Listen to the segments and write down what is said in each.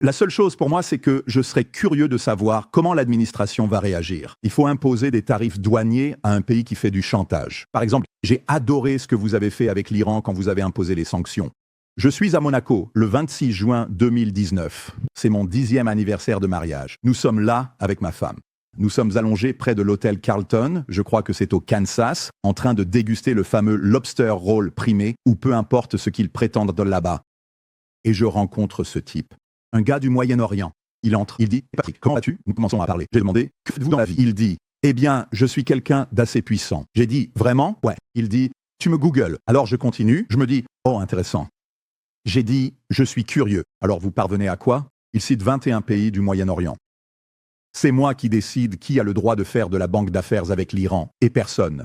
La seule chose pour moi, c'est que je serais curieux de savoir comment l'administration va réagir. Il faut imposer des tarifs douaniers à un pays qui fait du chantage. Par exemple, j'ai adoré ce que vous avez fait avec l'Iran quand vous avez imposé les sanctions. Je suis à Monaco le 26 juin 2019. C'est mon 10e anniversaire de mariage. Nous sommes là avec ma femme. Nous sommes allongés près de l'hôtel Carlton, je crois que c'est au Kansas, en train de déguster le fameux lobster roll primé, ou peu importe ce qu'ils prétendent de là-bas. Et je rencontre ce type. Un gars du Moyen-Orient. Il entre, il dit « Patrick, comment vas-tu ?» Nous commençons à parler. J'ai demandé « Que faites-vous dans la vie ?» Il dit « Eh bien, je suis quelqu'un d'assez puissant. » J'ai dit « Vraiment ?» Ouais. Il dit « Tu me googles. » Alors je continue, je me dis « Oh, intéressant. » J'ai dit « Je suis curieux. » Alors vous parvenez à quoi? Il cite 21 pays du Moyen-Orient. C'est moi qui décide qui a le droit de faire de la banque d'affaires avec l'Iran, et personne.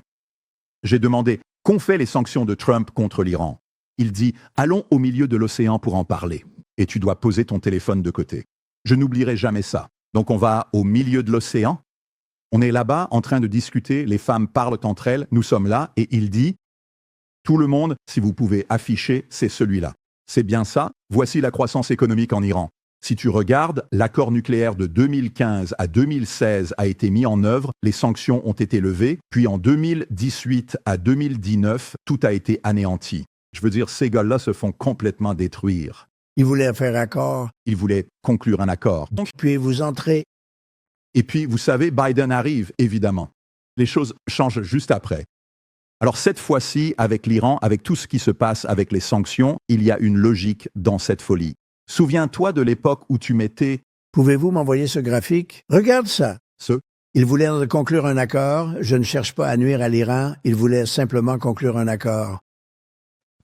J'ai demandé « Qu'ont fait les sanctions de Trump contre l'Iran ?» Il dit « Allons au milieu de l'océan pour en parler. » Et tu dois poser ton téléphone de côté. Je n'oublierai jamais ça. Donc on va au milieu de l'océan. On est là-bas en train de discuter, les femmes parlent entre elles, nous sommes là, et il dit « Tout le monde, si vous pouvez afficher, c'est celui-là. C'est bien ça, voici la croissance économique en Iran. Si tu regardes, l'accord nucléaire de 2015 à 2016 a été mis en œuvre, les sanctions ont été levées, puis en 2018 à 2019, tout a été anéanti. Je veux dire, ces gars-là se font complètement détruire. Il voulait faire accord. Il voulait conclure un accord. Donc, puis vous entrez. Et puis, vous savez, Biden arrive, évidemment. Les choses changent juste après. Alors cette fois-ci, avec l'Iran, avec tout ce qui se passe avec les sanctions, il y a une logique dans cette folie. Souviens-toi de l'époque où tu mettais... Pouvez-vous m'envoyer ce graphique? Regarde ça. Ce? Il voulait conclure un accord. Je ne cherche pas à nuire à l'Iran. Il voulait simplement conclure un accord.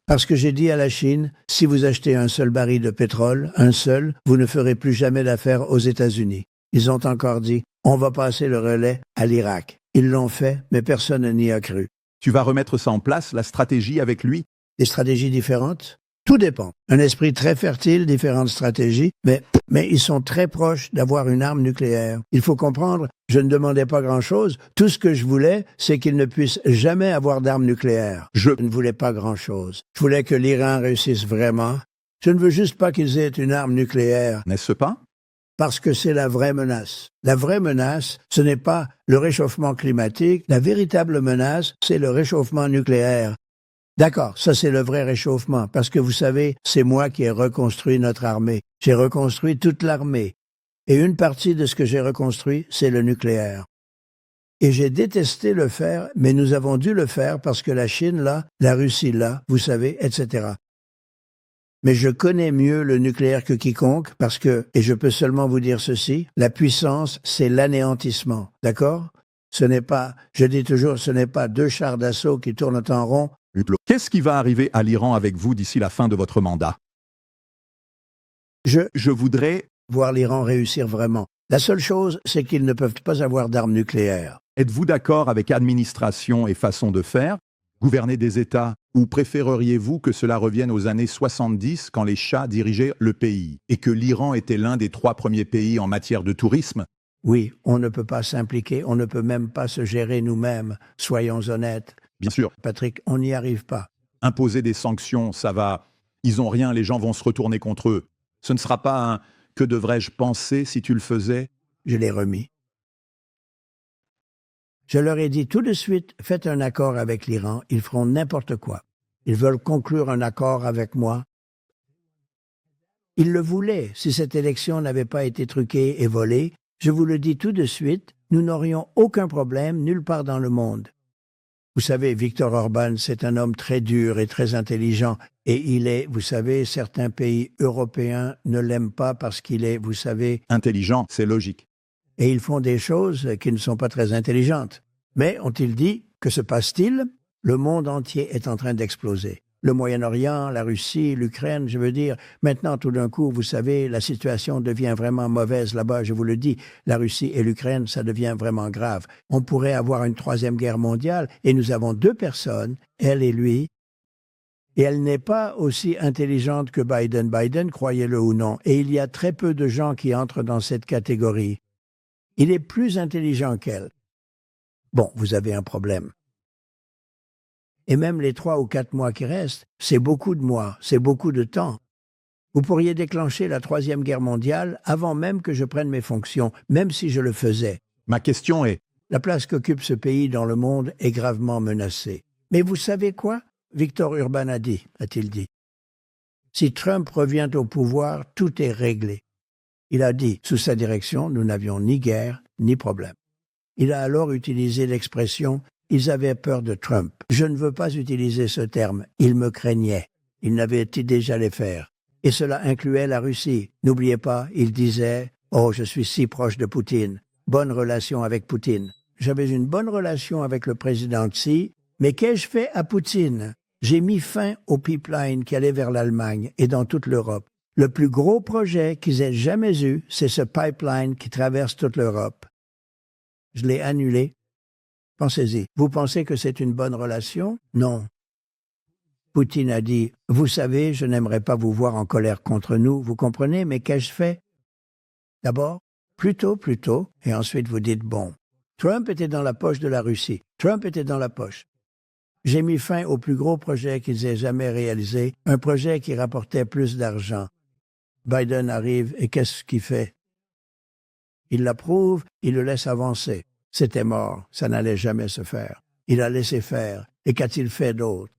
Parce que j'ai dit à la Chine, si vous achetez un seul baril de pétrole, un seul, vous ne ferez plus jamais d'affaires aux États-Unis. Ils ont encore dit, on va passer le relais à l'Irak. Ils l'ont fait, mais personne n'y a cru. Tu vas remettre ça en place, la stratégie avec lui? Des stratégies différentes? Tout dépend. Un esprit très fertile, différentes stratégies, mais ils sont très proches d'avoir une arme nucléaire. Il faut comprendre, je ne demandais pas grand-chose. Tout ce que je voulais, c'est qu'ils ne puissent jamais avoir d'armes nucléaires. Je ne voulais pas grand-chose. Je voulais que l'Iran réussisse vraiment. Je ne veux juste pas qu'ils aient une arme nucléaire. N'est-ce pas? Parce que c'est la vraie menace. La vraie menace, ce n'est pas le réchauffement climatique. La véritable menace, c'est le réchauffement nucléaire. D'accord, ça c'est le vrai réchauffement, parce que vous savez, c'est moi qui ai reconstruit notre armée. J'ai reconstruit toute l'armée. Et une partie de ce que j'ai reconstruit, c'est le nucléaire. Et j'ai détesté le faire, mais nous avons dû le faire parce que la Chine là, la Russie là, vous savez, etc. Mais je connais mieux le nucléaire que quiconque, parce que, et je peux seulement vous dire ceci, la puissance, c'est l'anéantissement, d'accord? Ce n'est pas, je dis toujours, ce n'est pas deux chars d'assaut qui tournent en rond. Qu'est-ce qui va arriver à l'Iran avec vous d'ici la fin de votre mandat? Je voudrais voir l'Iran réussir vraiment. La seule chose, c'est qu'ils ne peuvent pas avoir d'armes nucléaires. Êtes-vous d'accord avec administration et façon de faire, gouverner des États, ou préféreriez-vous que cela revienne aux années 70 quand les Shahs dirigeaient le pays et que l'Iran était l'un des 3 premiers pays en matière de tourisme? Oui, on ne peut pas s'impliquer, on ne peut même pas se gérer nous-mêmes, soyons honnêtes. Bien sûr. Patrick, on n'y arrive pas. Imposer des sanctions, ça va... Ils ont rien, les gens vont se retourner contre eux. Ce ne sera pas un « que devrais-je penser si tu le faisais ?» Je l'ai remis. Je leur ai dit tout de suite, faites un accord avec l'Iran, ils feront n'importe quoi. Ils veulent conclure un accord avec moi. Ils le voulaient. Si cette élection n'avait pas été truquée et volée, je vous le dis tout de suite, nous n'aurions aucun problème nulle part dans le monde. Vous savez, Viktor Orban, c'est un homme très dur et très intelligent. Et il est, vous savez, certains pays européens ne l'aiment pas parce qu'il est, vous savez... Intelligent, c'est logique. Et ils font des choses qui ne sont pas très intelligentes. Mais ont-ils dit, que se passe-t-il? Le monde entier est en train d'exploser. Le Moyen-Orient, la Russie, l'Ukraine, je veux dire, maintenant tout d'un coup, vous savez, la situation devient vraiment mauvaise là-bas, je vous le dis, la Russie et l'Ukraine, ça devient vraiment grave. On pourrait avoir une 3e guerre mondiale et nous avons 2 personnes, elle et lui, et elle n'est pas aussi intelligente que Biden. Biden, croyez-le ou non, et il y a très peu de gens qui entrent dans cette catégorie. Il est plus intelligent qu'elle. Bon, vous avez un problème. Et même les 3 ou 4 mois qui restent, c'est beaucoup de mois, c'est beaucoup de temps. Vous pourriez déclencher la Troisième Guerre mondiale avant même que je prenne mes fonctions, même si je le faisais. Ma question est, La place qu'occupe ce pays dans le monde est gravement menacée. Mais vous savez quoi? Victor Urban a-t-il dit. Si Trump revient au pouvoir, tout est réglé. Il a dit, sous sa direction, nous n'avions ni guerre, ni problème. Il a alors utilisé l'expression « ils avaient peur de Trump ». Je ne veux pas utiliser ce terme, ils me craignaient. Il n'avait-il déjà les faire. Et cela incluait la Russie. N'oubliez pas, il disait « oh, je suis si proche de Poutine, bonne relation avec Poutine ». J'avais une bonne relation avec le président Xi, mais qu'ai-je fait à Poutine? J'ai mis fin au pipeline qui allait vers l'Allemagne et dans toute l'Europe. Le plus gros projet qu'ils aient jamais eu, c'est ce pipeline qui traverse toute l'Europe. Je l'ai annulé. Pensez-y. Vous pensez que c'est une bonne relation? Non. Poutine a dit, « Vous savez, je n'aimerais pas vous voir en colère contre nous, vous comprenez, mais qu'ai-je fait? » D'abord, plutôt, et ensuite vous dites, « Bon. » Trump était dans la poche de la Russie. Trump était dans la poche. J'ai mis fin au plus gros projet qu'ils aient jamais réalisé, un projet qui rapportait plus d'argent. Biden arrive et qu'est-ce qu'il fait? Il l'approuve, il le laisse avancer. C'était mort, ça n'allait jamais se faire. Il a laissé faire. Et qu'a-t-il fait d'autre?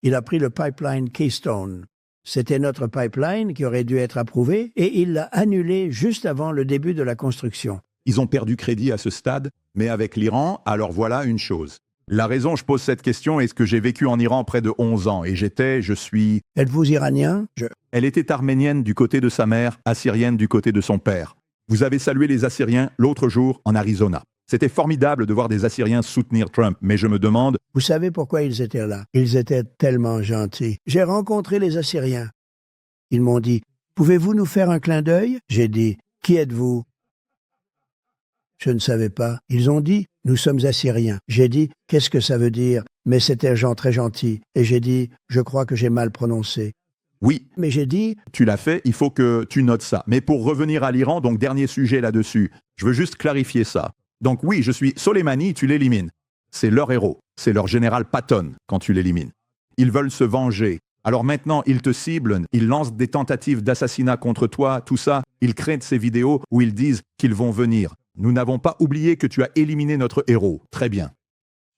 Il a pris le pipeline Keystone. C'était notre pipeline qui aurait dû être approuvé et il l'a annulé juste avant le début de la construction. ils ont perdu crédit à ce stade, mais avec l'Iran, alors voilà une chose. La raison je pose cette question est que j'ai vécu en Iran près de 11 ans et je suis... Êtes-vous iranien? Elle était arménienne du côté de sa mère, assyrienne du côté de son père. Vous avez salué les Assyriens l'autre jour en Arizona. C'était formidable de voir des Assyriens soutenir Trump, mais je me demande... Vous savez pourquoi ils étaient là? Ils étaient tellement gentils. J'ai rencontré les Assyriens. Ils m'ont dit, « Pouvez-vous nous faire un clin d'œil ?» J'ai dit, « Qui êtes-vous » Je ne savais pas. Ils ont dit, « Nous sommes Assyriens ». J'ai dit, « Qu'est-ce que ça veut dire ?» Mais c'était gens très gentils. Et j'ai dit, « Je crois que j'ai mal prononcé. » Oui, Mais j'ai dit, tu l'as fait, il faut que tu notes ça. Mais pour revenir à l'Iran, donc dernier sujet là-dessus, je veux juste clarifier ça. Donc oui, je suis Soleimani, tu l'élimines. C'est leur héros, c'est leur général Patton quand tu l'élimines. Ils veulent se venger. Alors maintenant, ils te ciblent, ils lancent des tentatives d'assassinat contre toi, tout ça. Ils créent ces vidéos où ils disent qu'ils vont venir. Nous n'avons pas oublié que tu as éliminé notre héros. Très bien.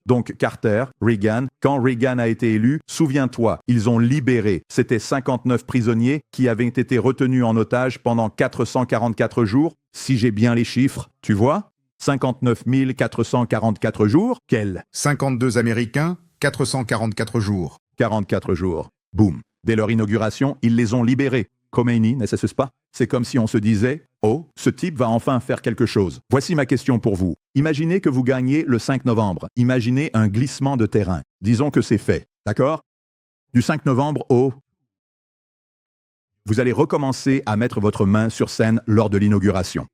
Donc Carter, Reagan, quand Reagan a été élu, souviens-toi, ils ont libéré, c'était 59 prisonniers qui avaient été retenus en otage pendant 444 jours, si j'ai bien les chiffres, tu vois 59 444 jours, quel 52 Américains, 444 jours. 44 jours. Boum. Dès leur inauguration, ils les ont libérés. Khomeini, n'est-ce pas? C'est comme si on se disait « Oh, ce type va enfin faire quelque chose. » Voici ma question pour vous. Imaginez que vous gagnez le 5 novembre. Imaginez un glissement de terrain. Disons que c'est fait. D'accord? Du 5 novembre au... Vous allez recommencer à mettre votre main sur scène lors de l'inauguration.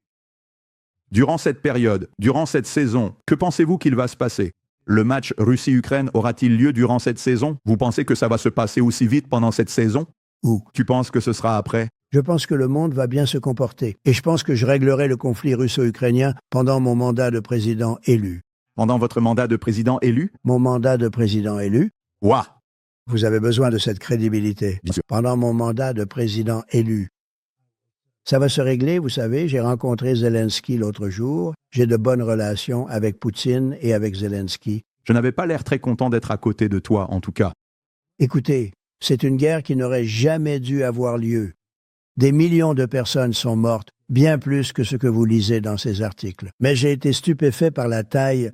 Durant cette période, durant cette saison, que pensez-vous qu'il va se passer? Le match Russie-Ukraine aura-t-il lieu durant cette saison? Vous pensez que ça va se passer aussi vite pendant cette saison? Ou Tu penses que ce sera après? je pense que le monde va bien se comporter. Et je pense que je réglerai le conflit russo-ukrainien pendant mon mandat de président élu. Pendant votre mandat de président élu? Mon mandat de président élu? Ouah! Vous avez besoin de cette crédibilité. Bien sûr. Pendant mon mandat de président élu. Ça va se régler, vous savez, j'ai rencontré Zelensky l'autre jour. J'ai de bonnes relations avec Poutine et avec Zelensky. Je n'avais pas l'air très content d'être à côté de toi, en tout cas. Écoutez, c'est une guerre qui n'aurait jamais dû avoir lieu. Des millions de personnes sont mortes, bien plus que ce que vous lisez dans ces articles. Mais j'ai été stupéfait par la taille.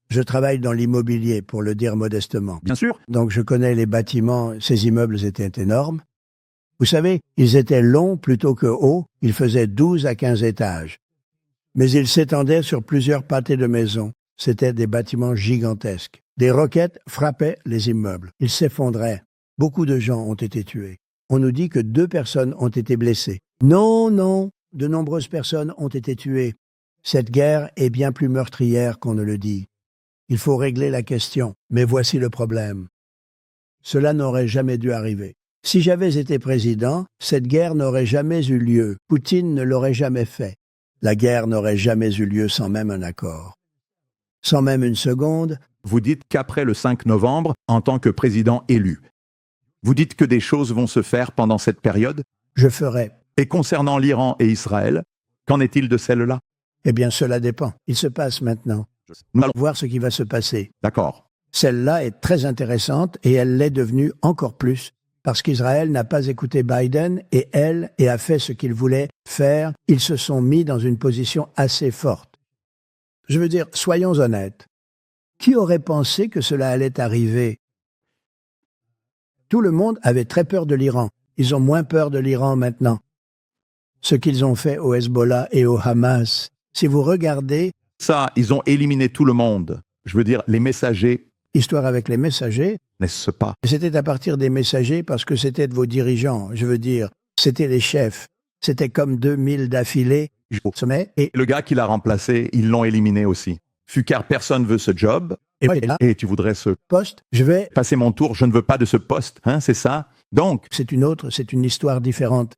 Je travaille dans l'immobilier, pour le dire modestement. Bien sûr. Donc je connais les bâtiments, ces immeubles étaient énormes. Vous savez, ils étaient longs plutôt que hauts, ils faisaient 12 à 15 étages. Mais ils s'étendaient sur plusieurs pâtés de maisons. C'étaient des bâtiments gigantesques. Des roquettes frappaient les immeubles. Ils s'effondraient. Beaucoup de gens ont été tués. On nous dit que 2 personnes ont été blessées. Non, non, de nombreuses personnes ont été tuées. Cette guerre est bien plus meurtrière qu'on ne le dit. Il faut régler la question, mais voici le problème. Cela n'aurait jamais dû arriver. Si j'avais été président, cette guerre n'aurait jamais eu lieu. Poutine ne l'aurait jamais fait. La guerre n'aurait jamais eu lieu sans même un accord. Sans même une seconde, Vous dites qu'après le 5 novembre, en tant que président élu, vous dites que des choses vont se faire pendant cette période? je ferai. Et concernant l'Iran et Israël, qu'en est-il de celle-là? Eh bien, cela dépend. Il se passe maintenant. Nous allons... Voir ce qui va se passer. D'accord. Celle-là est très intéressante et elle l'est devenue encore plus parce qu'Israël n'a pas écouté Biden et a fait ce qu'il voulait faire. Ils se sont mis dans une position assez forte. Je veux dire, soyons honnêtes. Qui aurait pensé que cela allait arriver? Tout le monde avait très peur de l'Iran. Ils ont moins peur de l'Iran maintenant. Ce qu'ils ont fait au Hezbollah et au Hamas. Si vous regardez... Ça, ils ont éliminé tout le monde. Je veux dire, les messagers... Histoire avec les messagers... N'est-ce pas? C'était à partir des messagers parce que c'était de vos dirigeants. Je veux dire, c'était les chefs. C'était comme 2000 d'affilée. Et le gars qui l'a remplacé, ils l'ont éliminé aussi. Car personne veut ce job. Et tu voudrais ce poste. Je vais passer mon tour. Je ne veux pas de ce poste. Hein, c'est ça? Donc, c'est une histoire différente.